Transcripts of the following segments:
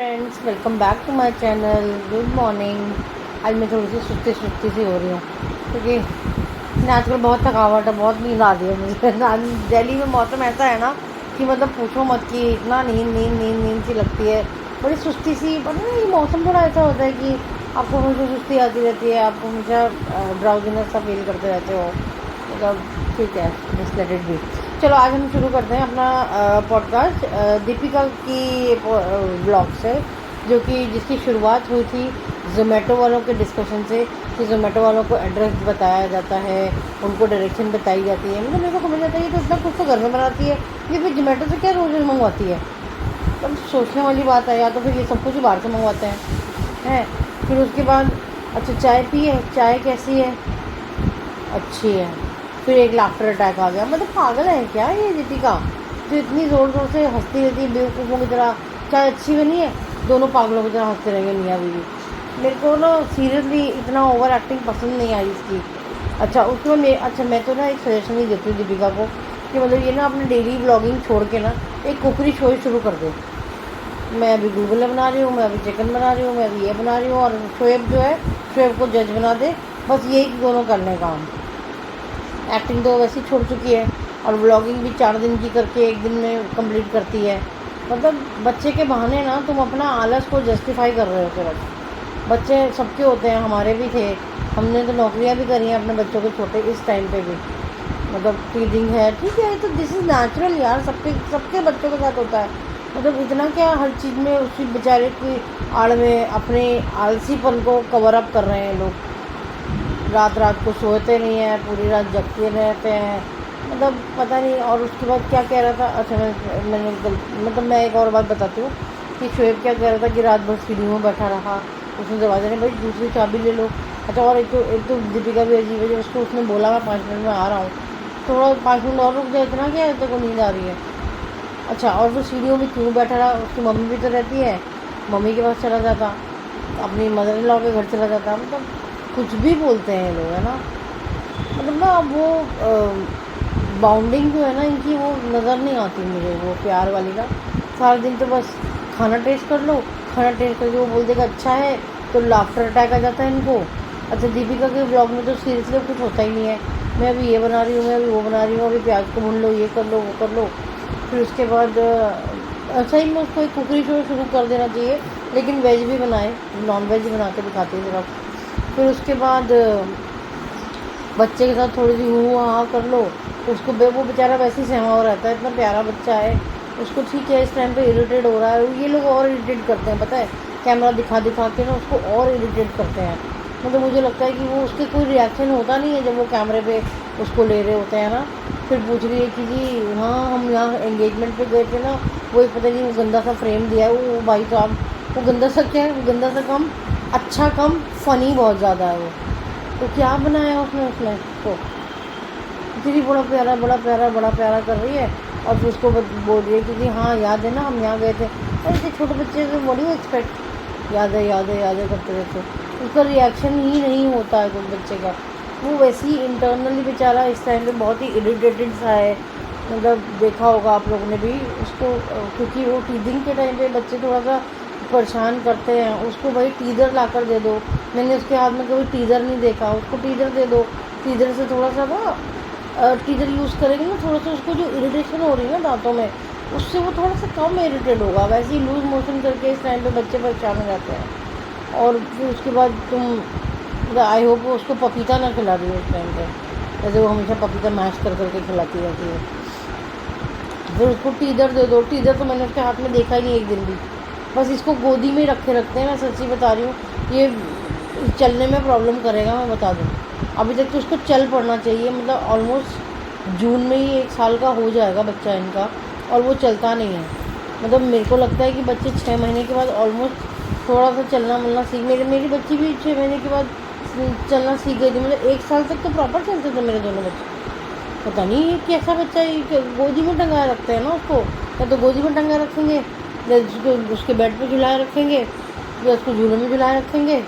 Friends, welcome back to my channel. Good morning. आज मैं थोड़ी सी सुस्ती सुस्ती सी हो रही हूँ क्योंकि आजकल बहुत थकावट है, बहुत नींद आ रही है मुझे। दिल्ली में मौसम ऐसा है ना कि मतलब पूछो मत कि इतना नींद नींद नींद नींद सी लगती है, बड़ी सुस्ती सी। पता नहीं, मौसम थोड़ा ऐसा होता है कि आपको हमेशा सुस्ती आती रहती है, आप हमेशा ड्राउजीनेस सा फील करते रहते हो। मतलब ठीक है, जस्ट लेट इट बी। चलो आज हम शुरू करते हैं अपना पॉडकास्ट दीपिका की ब्लॉग से, जो कि जिसकी शुरुआत हुई थी ज़ोमेटो वालों के डिस्कशन से कि ज़ोमेटो वालों को एड्रेस बताया जाता है, उनको डायरेक्शन बताई जाती है। मतलब मेरे को समझ आता है ये तो इतना कुछ तो घर में बनाती है, ये फिर ज़ोमेटो से क्या रोज़ रोज़ मंगवाती है। मतलब सोचने वाली बात है, या तो फिर ये सब कुछ बाहर से मंगवाते हैं। फिर उसके बाद अच्छा चाय पी है, चाय कैसी है? अच्छी है। फिर एक लाफ्टर अटैक आ गया। मतलब पागल है क्या ये दीपिका, जो इतनी ज़ोर ज़ोर से हंसती रहती है बेवकूफ़ों की तरह। चाय अच्छी बनी है, दोनों पागलों की तरह हंसते रहेंगे मियाँ बीवी। मेरे को ना सीरियसली इतना ओवर एक्टिंग पसंद नहीं आई इसकी। अच्छा उसके बाद मैं तो ना एक सजेशन ही देती हूँ दीपिका को कि मतलब ये ना अपने डेली ब्लॉगिंग छोड़ के ना एक कुकरी शो शुरू कर दे। मैं अभी गूगल बना रही हूँ, मैं अभी चिकन बना रही हूँ, मैं अभी ये बना रही हूँ, और शोएब जो है शोएब को जज बना दे। बस यही दोनों करने काम। एक्टिंग तो वैसे ही छोड़ चुकी है और व्लॉगिंग भी 4 दिन की करके 1 दिन में कंप्लीट करती है। मतलब बच्चे के बहाने ना तुम अपना आलस को जस्टिफाई कर रहे हो सिर्फ। बच्चे सबके होते हैं, हमारे भी थे, हमने तो नौकरियां भी करी हैं अपने बच्चों के छोटे इस टाइम पे भी। मतलब फीडिंग है, ठीक है, तो दिस इज़ नेचुरल यार, सबके सबके बच्चों के साथ होता है। मतलब इतना क्या हर चीज़ में उसी बेचारे की आड़ में अपने आलसीपन को कवर अप कर रहे हैं लोग। रात रात को सोते नहीं हैं, पूरी रात जगते रहते हैं। मतलब पता नहीं। और उसके बाद क्या कह रहा था, अच्छा मतलब मैं एक और बात बताती हूँ कि शोएब क्या कह रहा था कि रात भर सीढ़ियों में बैठा रहा, उसने दरवाजा नहीं, भाई दूसरी चाबी ले लो। अच्छा, और एक तो दीपिका भी अजीब है, जब उसको उसने बोला मैं 5 मिनट में आ रहा हूँ, थोड़ा 5 मिनट और रुक जाए, इतना क्या है, तेरे को नींद आ रही है? अच्छा, और वो सीढ़ियों में क्यों बैठा रहा? उसकी मम्मी भी तो रहती है, मम्मी के पास चला जाता, अपनी मदर इन लॉ के घर चला जाता। मतलब कुछ भी बोलते हैं लोग, है ना। मतलब ना वो बाउंडिंग जो है ना इनकी, वो नज़र नहीं आती मुझे, वो प्यार वाली ना। सारा दिन तो बस खाना टेस्ट कर लो, खाना टेस्ट करके वो बोल देगा अच्छा है, तो लाफ्टर अटैक आ जाता है इनको। अच्छा, दीपिका के ब्लॉग में तो सीरियसली कुछ होता ही नहीं है। मैं अभी ये बना रही हूँ, मैं अभी वो बना रही हूँ, अभी प्याज को भून लो, ये कर लो, वो कर लो। फिर उसके बाद सही में उसको एक कुकरी शो शुरू कर देना चाहिए, लेकिन वेज भी बनाए, नॉन वेज भी बना के दिखाते हैं सिर्फ। फिर उसके बाद बच्चे के साथ थोड़ी सी हूँ हाँ कर लो। उसको वो बेचारा वैसे ही सहमा हुआ रहता है, इतना प्यारा बच्चा है। उसको ठीक है इस टाइम पे इरिटेट हो रहा है, ये लोग और इरिटेट करते हैं, पता है, कैमरा दिखा दिखा के ना उसको और इरिटेट करते हैं। मतलब मुझे लगता है कि वो उसके कोई रिएक्शन होता नहीं है जब वो कैमरे पे उसको ले रहे होते हैं ना। फिर पूछ रही है कि जी हाँ हम यहाँ एंगेजमेंट पे गए थे ना, वो एक पता नहीं वो गंदा सा फ्रेम दिया है, वो भाई साहब, वो गंदा सा क्या है, वो गंदा सा कम, अच्छा कम, फ़नी बहुत ज़्यादा है वो। तो क्या बनाया उसने उसने तो इतनी बड़ा प्यारा बड़ा प्यारा कर रही है। और फिर उसको बोल रही है कि जी हाँ याद है ना हम यहाँ गए थे। अरे इतने छोटे बच्चे से व्हाट डू यू एक्सपेक्ट, याद है याद है याद है करते रहते। उसका रिएक्शन ही नहीं होता है कुछ बच्चे का। वो वैसे ही इंटरनली बेचारा इस टाइम पे बहुत ही इरिटेटेड सा है। मतलब देखा होगा आप लोगों ने भी उसको, क्योंकि वो टीजिंग के टाइम पे बच्चे थोड़ा सा परेशान करते हैं उसको। भाई टीज़र ला कर दे दो, मैंने उसके हाथ में कभी टीज़र नहीं देखा, उसको टीज़र दे दो। टीज़र से थोड़ा सा ना टीज़र यूज़ करेंगे ना, थोड़ा सा उसको जो इरिटेशन हो रही है ना दांतों में, उससे वो थोड़ा सा कम इरिटेट होगा। वैसे ही लूज़ मोशन करके इस टाइम पे बच्चे परेशान हो जाते हैं। और फिर उसके बाद तुम आई होप वो उसको पपीता ना खिला रही हो उस टाइम पे, जैसे वो हमेशा पपीता मैश कर करके खिलाती रहती है। फिर उसको टीज़र दे दो। टीज़र तो मैंने उसके हाथ में देखा ही नहीं एक दिन भी, बस इसको गोदी में रखे रखते हैं। मैं सच्ची बता रही हूँ, ये चलने में प्रॉब्लम करेगा, मैं बता दूँ। अभी तक तो उसको चल पड़ना चाहिए, मतलब ऑलमोस्ट जून में ही 1 साल का हो जाएगा बच्चा इनका, और वो चलता नहीं है। मतलब मेरे को लगता है कि बच्चे 6 महीने के बाद ऑलमोस्ट थोड़ा सा चलना मिलना सीख, मेरी बच्ची भी 6 महीने के बाद चलना सीख गई थी। मतलब 1 साल तक तो प्रॉपर चलते थे मेरे दोनों बच्चे। पता नहीं ये कैसा बच्चा है, गोदी में टंगाए रखते हैं ना उसको, या तो गोदी में टंगाए रखेंगे, या उसके बेड पे झुलाए रखेंगे, या उसको झूले में झुलाए रखेंगे।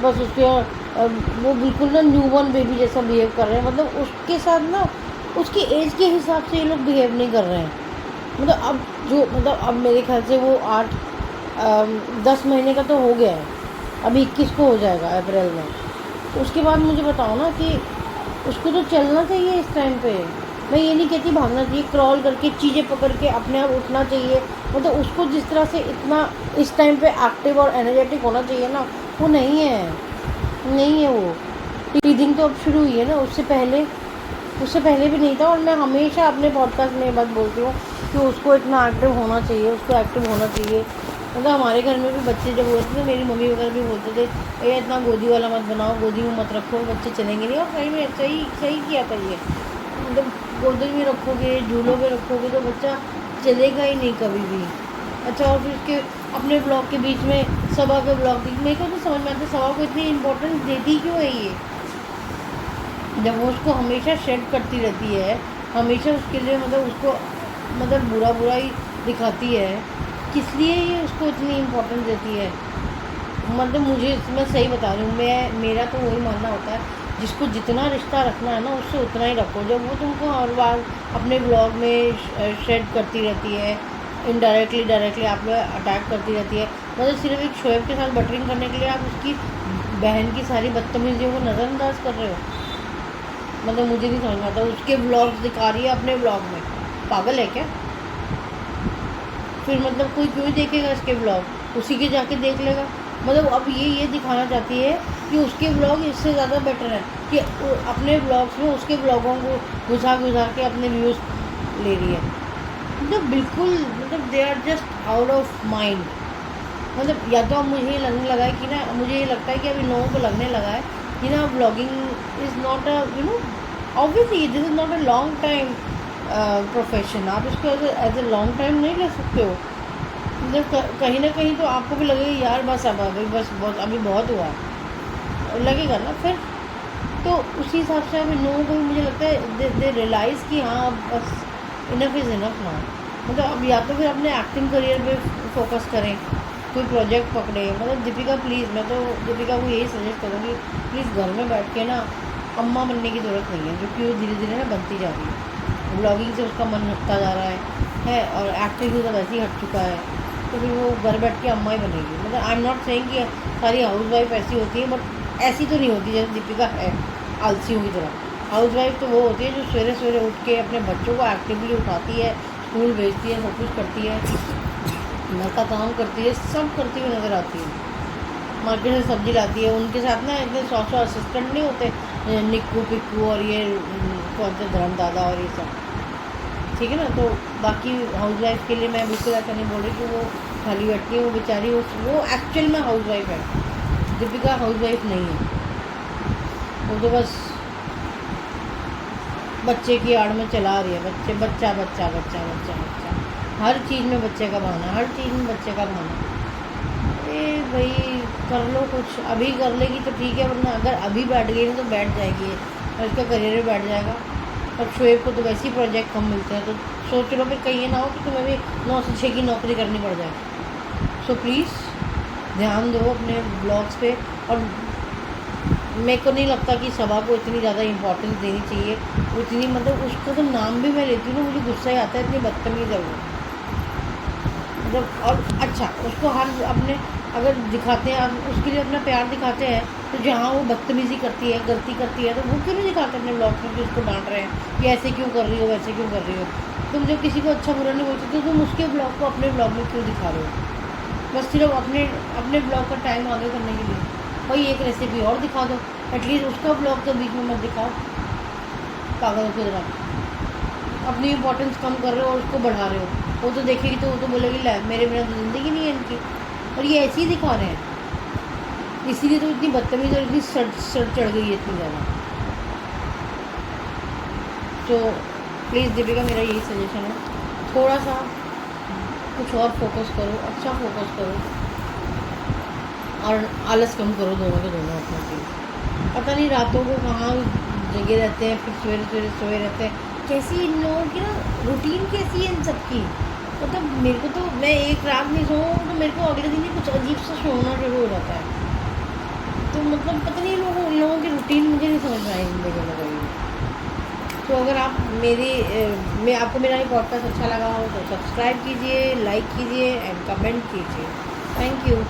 बस उसके वो बिल्कुल ना न्यूबॉर्न बेबी जैसा बिहेव कर रहे हैं। मतलब उसके साथ ना उसकी एज के हिसाब से ये लोग बिहेव नहीं कर रहे हैं। मतलब अब जो, मतलब अब मेरे ख्याल से वो 10 महीने का तो हो गया है, अभी 21 को हो जाएगा अप्रैल में। तो उसके बाद मुझे बताओ ना कि उसको तो चलना चाहिए इस टाइम पे। मैं ये नहीं कहती भागना चाहिए, क्रॉल करके चीज़ें पकड़ के अपने आप उठना चाहिए, मतलब उसको जिस तरह से इतना इस टाइम पे एक्टिव और एनर्जेटिक होना चाहिए ना, वो नहीं है, नहीं है वो। टीदिंग तो अब शुरू हुई है ना, उससे पहले भी नहीं था। और मैं हमेशा अपने पॉडकास्ट में ये बात बोलती हूँ कि उसको इतना एक्टिव होना चाहिए, उसको एक्टिव होना चाहिए। मतलब हमारे घर में भी बच्चे जब होते थे, मेरी मम्मी वगैरह भी बोलते थे ये इतना गोदी वाला मत बनाओ, गोदी में मत रखो, बच्चे चलेंगे नहीं। और सही में सही सही किया था ये, मतलब गोदी में रखोगे, झूलों पे रखोगे तो बच्चा चलेगा ही नहीं कभी भी। अच्छा, और फिर उसके अपने ब्लॉग के बीच में सभा के ब्लॉग, मेरे को तो समझ में आता है सभा को इतनी इम्पोर्टेंस देती क्यों है ये, जब वो उसको हमेशा शेड करती रहती है, हमेशा उसके लिए मतलब उसको मतलब बुरा बुरा ही दिखाती है, किस लिए ये उसको इतनी इम्पोर्टेंस देती है। मतलब मुझे, मैं सही बता रही हूँ, मेरा तो वही मानना होता है जिसको जितना रिश्ता रखना है ना उससे उतना ही रखो। जब वो तुमको हर बार अपने ब्लॉग में शेड करती रहती है, इनडायरेक्टली डायरेक्टली आप लोग अटैक करती रहती है, मतलब सिर्फ एक शोएब के साथ बटरिंग करने के लिए आप उसकी बहन की सारी बदतमीजियों को नज़रअंदाज कर रहे हो। मतलब मुझे नहीं समझ में आता, उसके ब्लॉग्स दिखा रही है अपने ब्लॉग में, पागल है क्या? फिर मतलब कोई क्यों देखेगा इसके ब्लॉग, उसी के जाके देख लेगा। मतलब अब ये दिखाना चाहती है कि उसके ब्लॉग इससे ज़्यादा बेटर है, कि अपने ब्लॉग्स में उसके ब्लॉगों को घुसा के अपने व्यूज़ ले रही है। मतलब बिल्कुल, मतलब they are just out of mind. मतलब या तो अब मुझे ये लगने लगा है कि ना, मुझे ये लगता है कि अभी लोगों को लगने लगा है कि ना blogging is not a obviously this is not a long time profession. आप इसको एज ए लॉन्ग टाइम नहीं ले सकते हो। मतलब कहीं ना कहीं तो आपको भी लगेगा यार बस अब अभी बस बहुत अभी बहुत हुआ, लगेगा ना फिर। तो उसी हिसाब से अभी लोगों को भी मुझे लगता है दे रियलाइज़ कि हाँ अब बस इनफ इज़ इनफ ना। मतलब अब या तो फिर अपने एक्टिंग करियर पे फोकस करें, कोई प्रोजेक्ट पकड़े। मतलब दीपिका प्लीज़, मैं तो दीपिका को यही सजेस्ट करूँगी, प्लीज़ घर में बैठ के ना अम्मा बनने की ज़रूरत नहीं है, जो कि वो धीरे धीरे ना बनती जा रही है। ब्लॉगिंग से उसका मन हटता जा रहा है और एक्टिंग से तो वैसे ही हट चुका है, तो फिर वो घर बैठ के अम्मा ही बनेगी। मतलब आई एम नॉट सेइंग कि सारी हाउस वाइफ ऐसी होती है, बट ऐसी तो नहीं होती जैसे दीपिका है आलसियों की तरह। हाउस वाइफ तो वो होती है जो सवेरे सवेरे उठ के अपने बच्चों को एक्टिवली उठाती है, स्कूल भेजती है, सब कुछ करती है, घर का काम करती है, सब करती हुई नज़र आती है। मार्केट से सब्जी लाती है, उनके साथ ना इतने 100 असिस्टेंट नहीं होते, निक्कू पिक्कू और ये कौन से धर्म दादा और ये सब, ठीक है ना। तो बाकी हाउस वाइफ के लिए मैं बिल्कुल ऐसा नहीं बोल रही कि वो खाली बैठती है, वो बेचारी वो एक्चुअल में हाउस वाइफ है। दीपिका हाउस वाइफ नहीं है, वो तो बस बच्चे की आड़ में चला रही है, बच्चा बच्चा बच्चा बच्चा बच्चा, हर चीज़ में बच्चे का बहाना, हर चीज़ में बच्चे का बहाना। अरे भाई कर लो कुछ, अभी कर लेगी तो ठीक है, वरना अगर अभी बैठ गई ना तो बैठ जाएगी और इसका करियर भी बैठ जाएगा। और शोएब को तो वैसे ही प्रोजेक्ट कम मिलते हैं, तो सोच लो फिर कहीं ये ना हो कि तुम्हें भी 9 से 6 की नौकरी करनी पड़ जाए। सो प्लीज़ ध्यान दो अपने ब्लॉग्स पे। और मेरे को नहीं लगता कि सभा को इतनी ज़्यादा इम्पोर्टेंस देनी चाहिए, उतनी मतलब उसका तो नाम भी मैं लेती हूँ ना मुझे गुस्सा ही आता है, इतनी बदतमीज़ है वो। मतलब और अच्छा उसको हर अपने अगर दिखाते हैं, आप उसके लिए अपना प्यार दिखाते हैं, तो जहाँ वो बदतमीज़ी करती है, गलती करती है, तो वो क्यों नहीं दिखाते अपने ब्लॉग में कि उसको डांट रहे हैं कि ऐसे क्यों कर रही हो, वैसे क्यों कर रही हो। तुम जब किसी को अच्छा बुरा नहीं बोलते तो तुम उसके ब्लॉग को अपने ब्लॉग में क्यों दिखा रहे हो? बस सिर्फ अपने अपने ब्लॉग का टाइम आगे करने के लिए। भाई एक रेसिपी और दिखा दो, एटलीस्ट उसका ब्लॉग तो बीच में मत दिखाओ, पागलों की तरह। अपनी इम्पोर्टेंस कम कर रहे हो और उसको बढ़ा रहे हो। वो तो देखेगी तो वो तो बोलेगी ला मेरे बिना तो ज़िंदगी नहीं है इनकी। और ये ऐसे ही दिखा रहे हैं, इसीलिए तो इतनी बदतमीज़ और इतनी सर चढ़ गई है इतनी ज़्यादा। तो प्लीज़ दीपिका मेरा यही सजेशन है, थोड़ा सा कुछ और फोकस करो, अच्छा फोकस करो और आलस कम करो, दोनों के दोनों अपना प्लीज़। पता नहीं रातों को कहाँ जगे रहते हैं, फिर सवेरे सवेरे सोए रहते हैं। कैसी इन लोगों की ना रूटीन कैसी है इन सबकी। मतलब मेरे को तो, मैं एक रात नहीं सोऊँ तो मेरे को अगले दिन ही कुछ अजीब सा सोना शुरू हो जाता है। तो मतलब पता नहीं इन लोगों की रूटीन मुझे नहीं समझ में आई ज़िंदगी में कभी। तो अगर आप मैं आपको मेरा ये पॉडकास्ट अच्छा लगा हो तो सब्सक्राइब कीजिए, लाइक कीजिए एंड कमेंट कीजिए। Thank you.